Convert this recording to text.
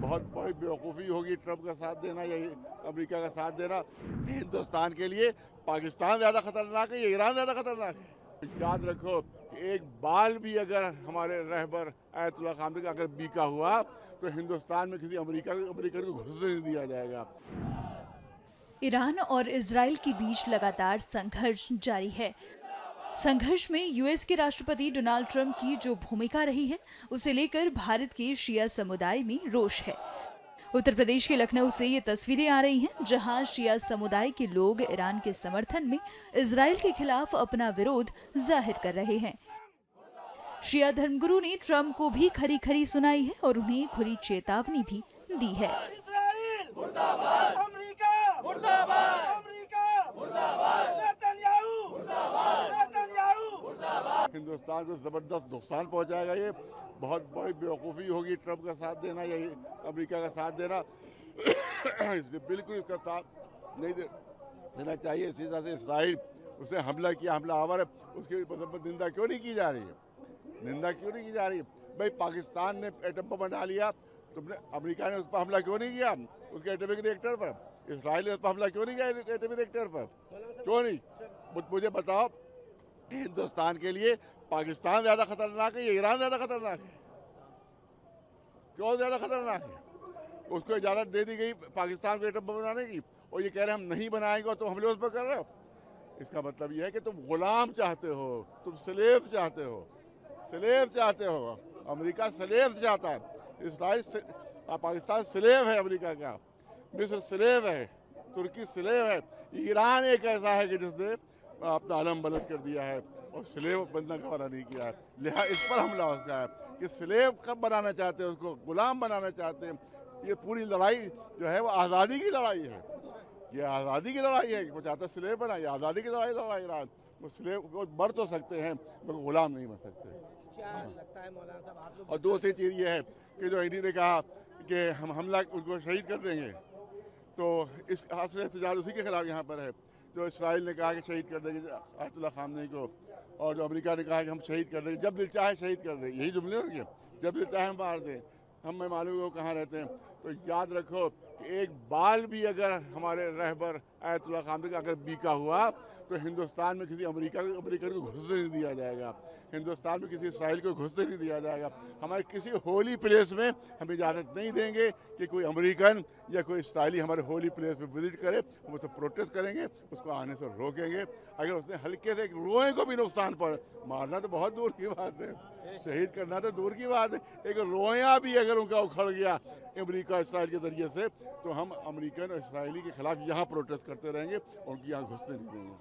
बहुत बड़ी बेवकूफ़ी होगी ट्रंप का साथ देना या अमेरिका का साथ देना। हिंदुस्तान के लिए पाकिस्तान ज़्यादा खतरनाक है या ईरान ज़्यादा खतरनाक है। याद रखो कि एक बाल भी अगर हमारे रहबर आयतुल्लाह खामेनी का अगर बीका हुआ तो हिंदुस्तान में किसी अमेरिकन को घुसने नहीं दिया जाएगा। ईरान और इजराइल के बीच लगातार संघर्ष जारी है। संघर्ष में यूएस के राष्ट्रपति डोनाल्ड ट्रंप की जो भूमिका रही है, उसे लेकर भारत के शिया समुदाय में रोष है। उत्तर प्रदेश के लखनऊ से ये तस्वीरें आ रही हैं, जहां शिया समुदाय के लोग ईरान के समर्थन में इजराइल के खिलाफ अपना विरोध जाहिर कर रहे हैं। शिया धर्मगुरु ने ट्रंप को भी खरी खरी सुनाई है और उन्हें खुली चेतावनी भी दी है। हिंदुस्तान को जबरदस्त नुकसान पहुंचाएगा। ये बहुत बड़ी बेवकूफ़ी होगी ट्रंप का साथ देना या अमेरिका का साथ देना। इसलिए बिल्कुल इसका साथ नहीं देना चाहिए। इसी तरह से इसराइल उसने हमला किया, हमला आवर है, उसकी निंदा क्यों नहीं की जा रही है? निंदा क्यों नहीं की जा रही है? भाई पाकिस्तान ने एटम बम बना लिया, तुमने अमेरिका ने उस पर हमला क्यों नहीं किया? उसके एटॉमिक रिएक्टर पर। इसराइल ने उस पर हमला क्यों नहीं किया एटॉमिक रिएक्टर पर? क्यों नहीं? मुझे बताओ, हिंदुस्तान के लिए पाकिस्तान ज़्यादा खतरनाक है या ईरान ज़्यादा खतरनाक है? क्यों ज़्यादा खतरनाक है? उसको इजाज़त दे दी गई पाकिस्तान को एटम बम बनाने की, और ये कह रहे हैं हम नहीं बनाएंगे, तो हमले उस पर कर रहे हो। इसका मतलब ये है कि तुम गुलाम चाहते हो, तुम स्लेव चाहते हो, स्लेव चाहते हो। अमेरिका स्लेव चाहता है, इसराइल पाकिस्तान स्लेव है अमेरिका का, मिस्र स्लेव है, तुर्की स्लेव है, ईरान एक ऐसा है कि जिसने अपना आलम बुलंद कर दिया है और स्लेव बनना का वादा नहीं किया है। लिहाजा इस पर हमला होता है कि स्लेव कब बनाना चाहते हैं, उसको गुलाम बनाना चाहते हैं। ये पूरी लड़ाई जो है वो आज़ादी की लड़ाई है। ये आज़ादी की लड़ाई है। वो चाहता है स्लेव बनाए, आज़ादी की लड़ाई ईरान। वो स्लेव वो मर तो सकते हैं मगर गुलाम नहीं बन सकते। क्या लगता है मौलाना साहब, आप लोग? और दूसरी चीज़ ये है कि जो इन्हीं ने कहा कि हम हमला उनको शहीद कर देंगे, तो इस हासिल एहतजाज उसी के खिलाफ यहाँ पर है। जो इसराइल ने कहा कि शहीद कर देंगे आयतुल्लाह खामेनी को, और जो अमेरिका ने कहा कि हम शहीद कर देंगे, जब दिल चाहे शहीद कर देंगे, यही जुमले होंगे, जब दिल चाहे हम मार दें। हमें मालूम है वो कहाँ रहते हैं। तो याद रखो कि एक बाल भी अगर हमारे रहबर आयतुल्लाह खामेनी का अगर बीका हुआ तो हिंदुस्तान में किसी अमेरिकन को घुसने नहीं दिया जाएगा। हिंदुस्तान में किसी इसराइल को घुसने नहीं दिया जाएगा। हमारे किसी होली प्लेस में हम इजाज़त नहीं देंगे कि कोई अमेरिकन या कोई इसराइली हमारे होली प्लेस में विजिट करे। हम उससे प्रोटेस्ट करेंगे, उसको आने से रोकेंगे। अगर उसने हल्के से एक रोए को भी नुकसान पहुंचा, मारना तो बहुत दूर की बात है, शहीद करना तो दूर की बात है, एक रोया भी अगर उनका उखड़ गया अमेरिका इसराइल के जरिए से, तो हम अमेरिकन और इसराइली के खिलाफ यहाँ प्रोटेस्ट करते रहेंगे और उनकी यहाँ घुसने नहीं देंगे।